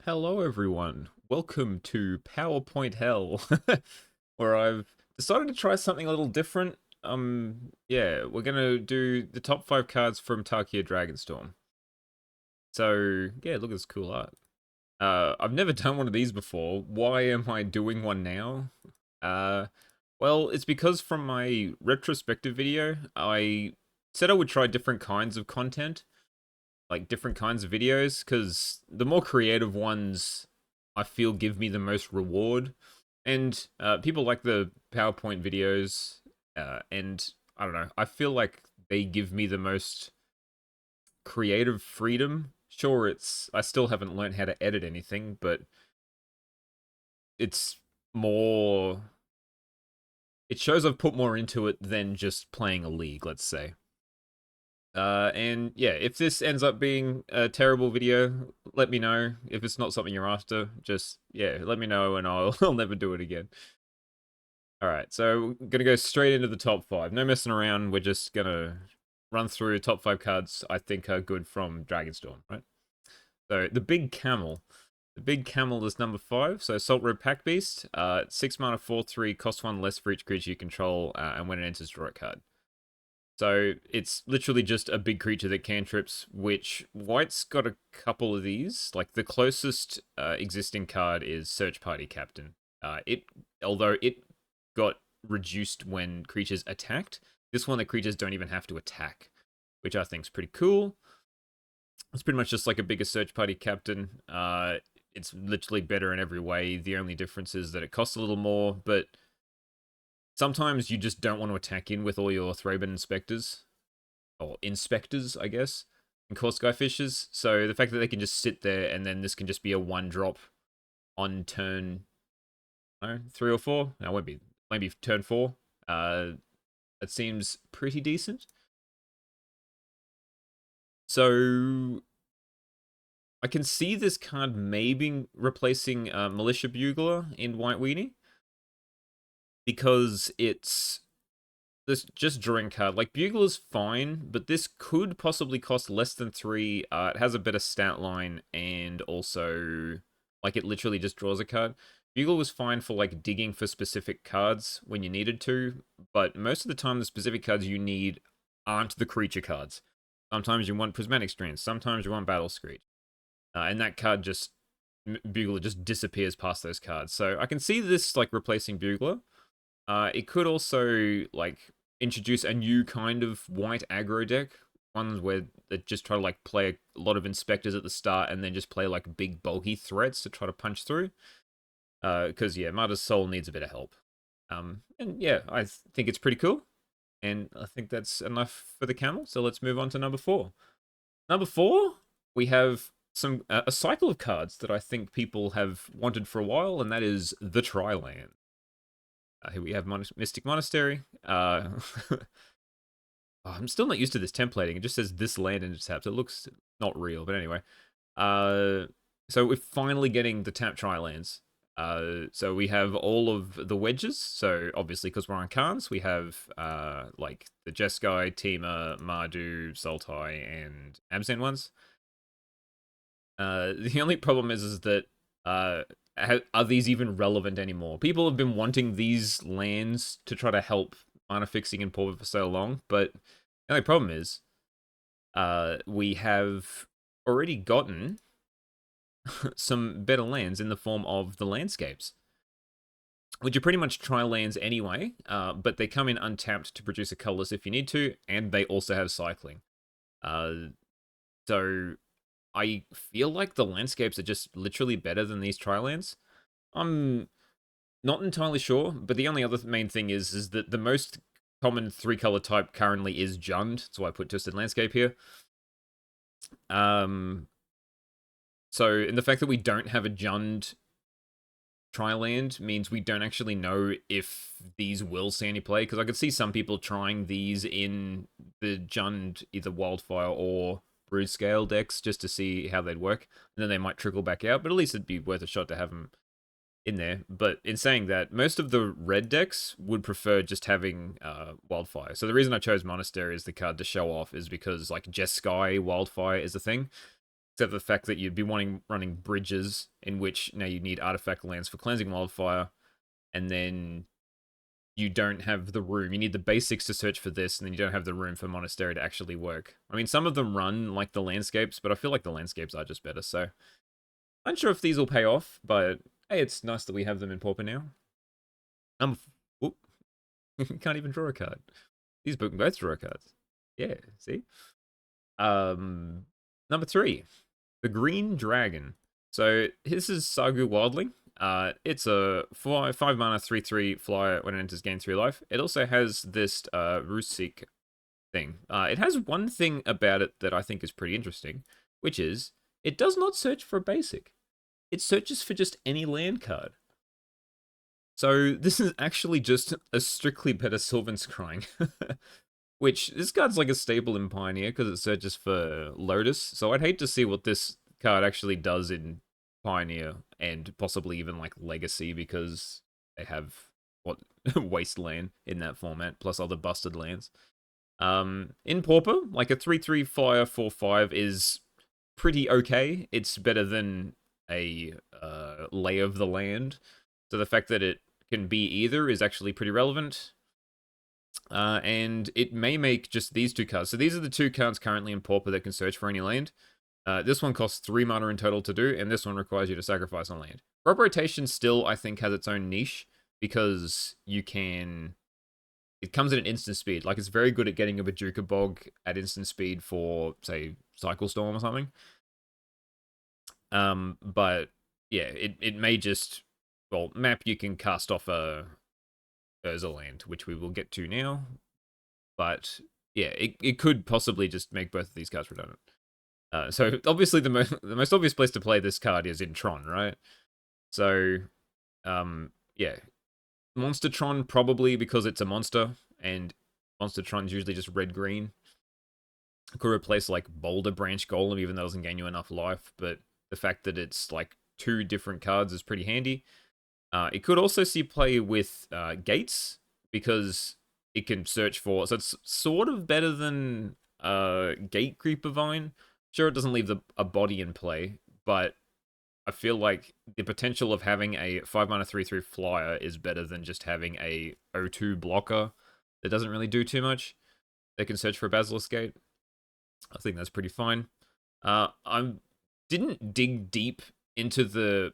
Hello, everyone. Welcome to PowerPoint Hell, where I've decided to try something a little different. Yeah, we're gonna do the top 5 cards from Tarkir Dragonstorm. So, yeah, look at this cool art. I've never done one of these before. Why am I doing one now? Uh, well, it's because from my retrospective video, I said I would try different kinds of content, like different kinds of videos, because the more creative ones I feel give me the most reward. And people like the PowerPoint videos, and I don't know, I feel like they give me the most creative freedom. Sure, I still haven't learned how to edit anything, but it's more. It shows I've put more into it than just playing a league, let's say. And yeah, if this ends up being a terrible video, let me know. If it's not something you're after, just, yeah, let me know and I'll never do it again. All right, so we're gonna go straight into the top 5. No messing around. We're just gonna run through top 5 cards I think are good from Dragonstorm, right? So the big camel. The big camel is number 5. So Salt Red Pack Beast. 6 mana, 4/3, cost 1 less for each creature you control, and when it enters, draw a card. So it's literally just a big creature that cantrips, which White's got a couple of these. Like the closest existing card is Search Party Captain. Although it got reduced when creatures attacked, this one the creatures don't even have to attack, which I think is pretty cool. It's pretty much just like a bigger Search Party Captain. It's literally better in every way. The only difference is that it costs a little more, but sometimes you just don't want to attack in with all your Thraben Inspectors, or Inspectors, I guess, and Core Skyfishes. So the fact that they can just sit there and then this can just be a 1-drop on turn, I don't know, 3 or 4. No, it won't be. Maybe turn 4. It seems pretty decent. So I can see this card maybe replacing Militia Bugler in White Weenie, because it's this just drawing card. Like, Bugler's fine, but this could possibly cost less than 3. It has a better stat line, and also, like, it literally just draws a card. Bugle was fine for, like, digging for specific cards when you needed to, but most of the time the specific cards you need aren't the creature cards. Sometimes you want Prismatic Strands, sometimes you want Battle Screech. And that card just, Bugler just disappears past those cards. So I can see this, like, replacing Bugler. It could also, like, introduce a new kind of white aggro deck. Ones where they just try to, like, play a lot of Inspectors at the start and then just play, like, big bulky threats to try to punch through. Because, yeah, Martyr's Soul needs a bit of help. And yeah, I think it's pretty cool. And I think that's enough for the camel. So let's move on to number 4. Number 4, we have a cycle of cards that I think people have wanted for a while, and that is the Tri-Land. Here we have Mystic Monastery. I'm still not used to this templating. It just says this land in its taps. It looks not real, but anyway. So we're finally getting the tap Tri-Lands. So we have all of the wedges. So obviously, because we're on Khans, we have like the Jeskai, Tima, Mardu, Sultai, and Abzan ones. The only problem is that are these even relevant anymore? People have been wanting these lands to try to help mana fixing in Pauper for so long, but the only problem is we have already gotten some better lands in the form of the landscapes, which are pretty much tri-lands anyway, but they come in untapped to produce a colorless if you need to, and they also have cycling. So I feel like the landscapes are just literally better than these tri-lands. I'm not entirely sure, but the only other main thing is that the most common 3-color type currently is Jund, so I put Twisted Landscape here. So, in the fact that we don't have a Jund Tri-land means we don't actually know if these will see any play, because I could see some people trying these in the Jund either Wildfire or Brood Scale decks just to see how they'd work, and then they might trickle back out, but at least it'd be worth a shot to have them in there. But in saying that, most of the red decks would prefer just having Wildfire. So the reason I chose Monastery as the card to show off is because, like, Jeskai Wildfire is a thing. except for the fact that you'd be running bridges in which now you need artifact lands for cleansing wildfire, and then you don't have the room. You need the basics to search for this, and then you don't have the room for Monastery to actually work. I mean, some of them run like the landscapes, but I feel like the landscapes are just better. So, unsure if these will pay off, but hey, it's nice that we have them in Pauper now. Oop, can't even draw a card. These both draw cards. Yeah, see? Number 3, the Green Dragon. So this is Sagu Wildling. It's a 5 mana 3/3 flyer when it enters gain 3 life. It also has this Rusik thing. It has one thing about it that I think is pretty interesting, which is it does not search for a basic. It searches for just any land card. So this is actually just a strictly better Sylvan Scrying. Which, this card's like a staple in Pioneer because it searches for Lotus. So I'd hate to see what this card actually does in Pioneer and possibly even like Legacy, because they have what Wasteland in that format plus other busted lands. In Pauper, like a 3/3 flyer 4/5 is pretty okay. It's better than a Lay of the Land. So the fact that it can be either is actually pretty relevant. And it may make just these 2 cards. So these are the 2 cards currently in Pauper that can search for any land. This one costs 3 mana in total to do, and this one requires you to sacrifice a land. Crop Rotation still, I think, has its own niche, because you can... It comes at an instant speed. Like, it's very good at getting a Bajuka Bog at instant speed for, say, Cycle Storm or something. But, yeah, it may just... Well, map you can cast off a Urza land, which we will get to now. But, yeah, it could possibly just make both of these cards redundant. So obviously the most obvious place to play this card is in Tron, right? So, yeah, Monstertron probably because it's a monster, and Monstertron's usually just red-green. Could replace like Boulder Branch Golem, even though it doesn't gain you enough life, but the fact that it's like 2 different cards is pretty handy. It could also see play with Gates, because it can search for... So it's sort of better than Gate Creeper Vine. Sure, it doesn't leave a body in play, but I feel like the potential of having a 5 mana 3/3 flyer is better than just having a 0/2 blocker that doesn't really do too much. They can search for a Basilisk Gate. I think that's pretty fine. I didn't dig deep into the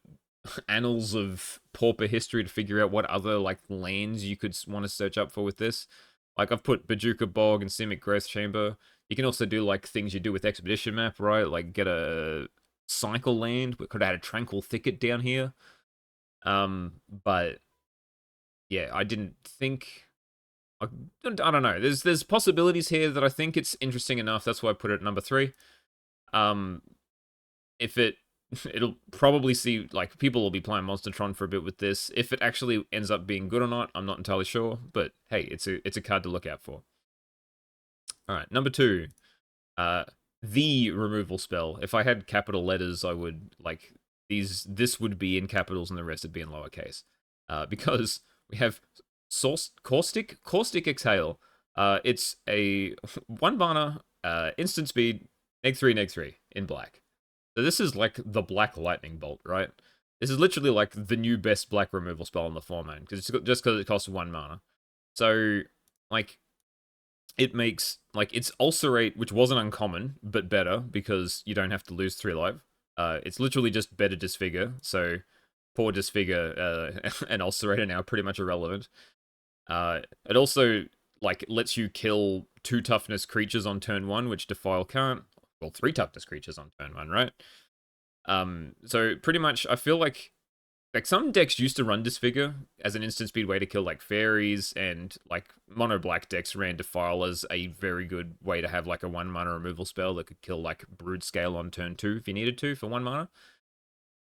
annals of Pauper history to figure out what other like lands you could want to search up for with this. Like, I've put Bajuka Bog and Simic Growth Chamber. You can also do like things you do with Expedition Map, right? Like get a cycle land. We could add a Tranquil Thicket down here. But yeah, I didn't think... I don't know. There's possibilities here that I think it's interesting enough. That's why I put it at number 3. If it'll probably see, like, people will be playing Monstertron for a bit with this. If it actually ends up being good or not, I'm not entirely sure. But hey, it's a card to look out for. All right, number 2. The removal spell. If I had capital letters, I would, like, this would be in capitals and the rest would be in lowercase. Because we have Caustic Exhale. It's a 1 mana, instant speed, neg 3 in black. So this is like the Black Lightning Bolt, right? This is literally like the new best black removal spell in the format, just because it costs 1 mana. So, like, it makes, like, it's Ulcerate, which wasn't uncommon, but better, because you don't have to lose 3 life. It's literally just better Disfigure, so poor Disfigure and Ulcerate are now pretty much irrelevant. It also, like, lets you kill 2 toughness creatures on turn 1, which Defile can't. Well, 3 toughness creatures on turn 1, right? So pretty much, I feel like some decks used to run Disfigure as an instant speed way to kill like fairies, and like mono black decks ran Defile as a very good way to have like a 1 mana removal spell that could kill like Brood Scale on turn 2 if you needed to for 1 mana.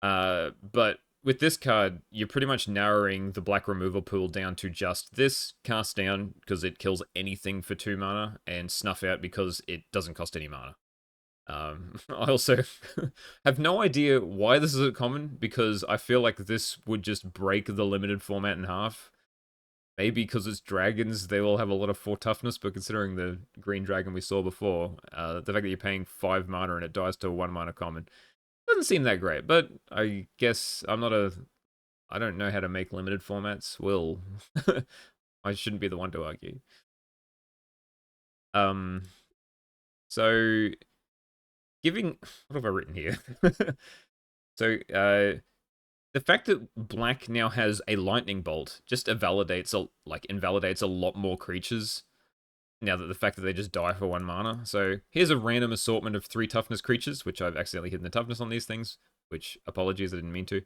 But with this card, you're pretty much narrowing the black removal pool down to just this, Cast Down because it kills anything for 2 mana, and Snuff Out because it doesn't cost any mana. I also have no idea why this is common, because I feel like this would just break the limited format in half. maybe because it's dragons, they will have a lot of 4 toughness, but considering the green dragon we saw before, the fact that you're paying 5 mana and it dies to a 1 mana common doesn't seem that great, but I guess I don't know how to make limited formats. Will I shouldn't be the one to argue. Um, so giving what have I written here? So the fact that black now has a lightning bolt just invalidates a lot more creatures. Now that the fact that they just die for 1 mana. So here's a random assortment of 3 toughness creatures, which I've accidentally hidden the toughness on these things, which apologies, I didn't mean to.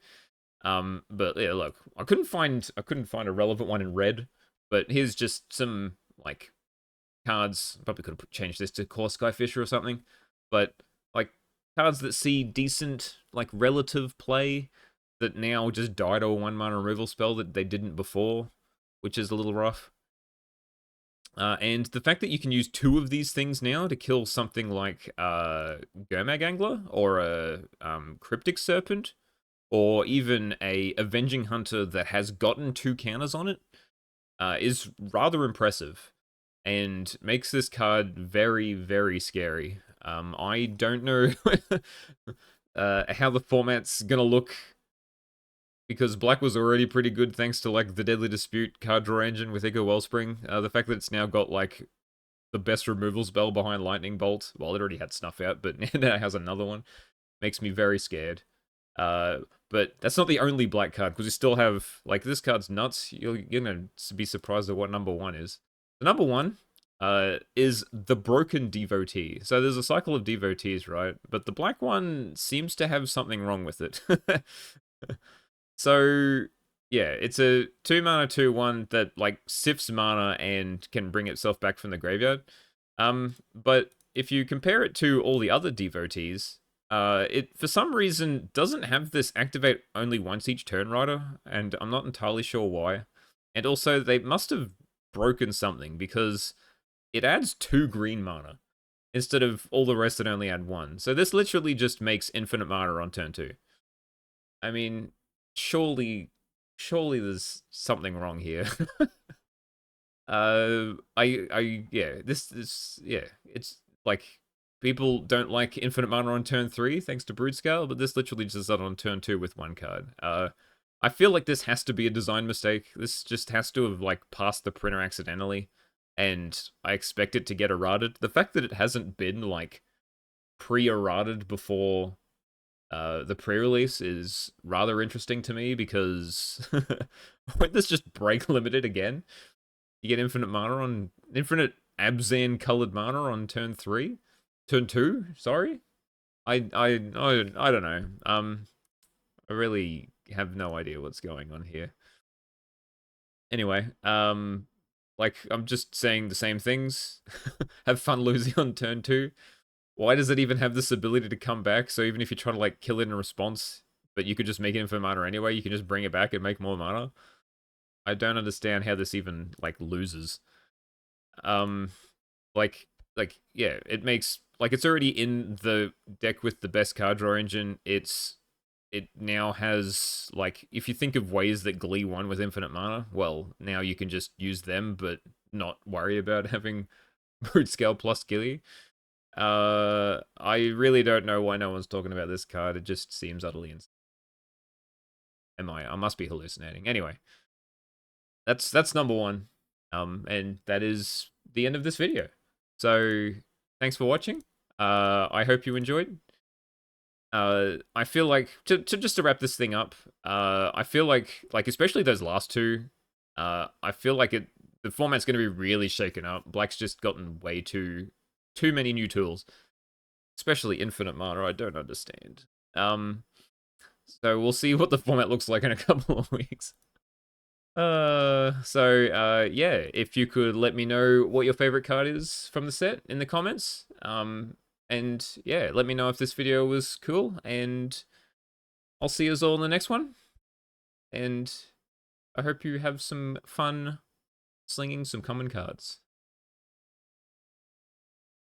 But yeah, look, I couldn't find a relevant one in red, but here's just some like cards. Probably could have changed this to Core Skyfisher or something, but like cards that see decent like relative play that now just die to a 1 mana removal spell that they didn't before, which is a little rough. And the fact that you can use 2 of these things now to kill something like Gurmag Angler or a Cryptic Serpent, or even a Avenging Hunter that has gotten 2 counters on it, is rather impressive and makes this card very, very scary. I don't know how the format's gonna look, because black was already pretty good thanks to like the Deadly Dispute card draw engine with Echo Wellspring. The fact that it's now got like the best removal spell behind Lightning Bolt, well, it already had Snuff Out, but now it has another one, makes me very scared. But that's not the only black card, because you still have, like, this card's nuts. You're gonna be surprised at what number 1 is. The number 1 is the Broken Devotee. So there's a cycle of devotees, right? But the black one seems to have something wrong with it. So yeah, it's a 2 mana 2/1 that like sifts mana and can bring itself back from the graveyard. But if you compare it to all the other devotees, it for some reason doesn't have this activate only once each turn rider, and I'm not entirely sure why. And also they must have broken something, because it adds 2 green mana instead of all the rest that only add 1. So this literally just makes infinite mana on turn 2. I mean, surely there's something wrong here. Yeah, yeah, it's like people don't like infinite mana on turn 3 thanks to Broodscale, but this literally just does that on turn 2 with 1 card. I feel like this has to be a design mistake. This just has to have like passed the printer accidentally, and I expect it to get errated. The fact that it hasn't been like pre-errated before the pre-release is rather interesting to me, because won't this just break limited again? You get infinite Abzan colored mana on turn 2, sorry. I don't know. I really have no idea what's going on here. Anyway, like, I'm just saying the same things. Have fun losing on turn 2. Why does it even have this ability to come back? So even if you try to like kill it in response, but you could just make it infinite mana anyway, you can just bring it back and make more mana. I don't understand how this even like loses. Um, like yeah, it makes like it's already in the deck with the best card draw engine. It now has like, if you think of ways that Glee won with infinite mana, well, now you can just use them, but not worry about having Brute Scale plus Glee. I really don't know why no one's talking about this card. It just seems utterly insane. I must be hallucinating. Anyway, that's number 1. And that is the end of this video. So thanks for watching. I hope you enjoyed. I feel like just to wrap this thing up, I feel like especially those last 2, I feel like the format's going to be really shaken up. Black's just gotten way too many new tools, especially infinite mana. I don't understand. So we'll see what the format looks like in a couple of weeks. Yeah, if you could let me know what your favorite card is from the set in the comments. And yeah, let me know if this video was cool, and I'll see you all in the next one. And I hope you have some fun slinging some common cards.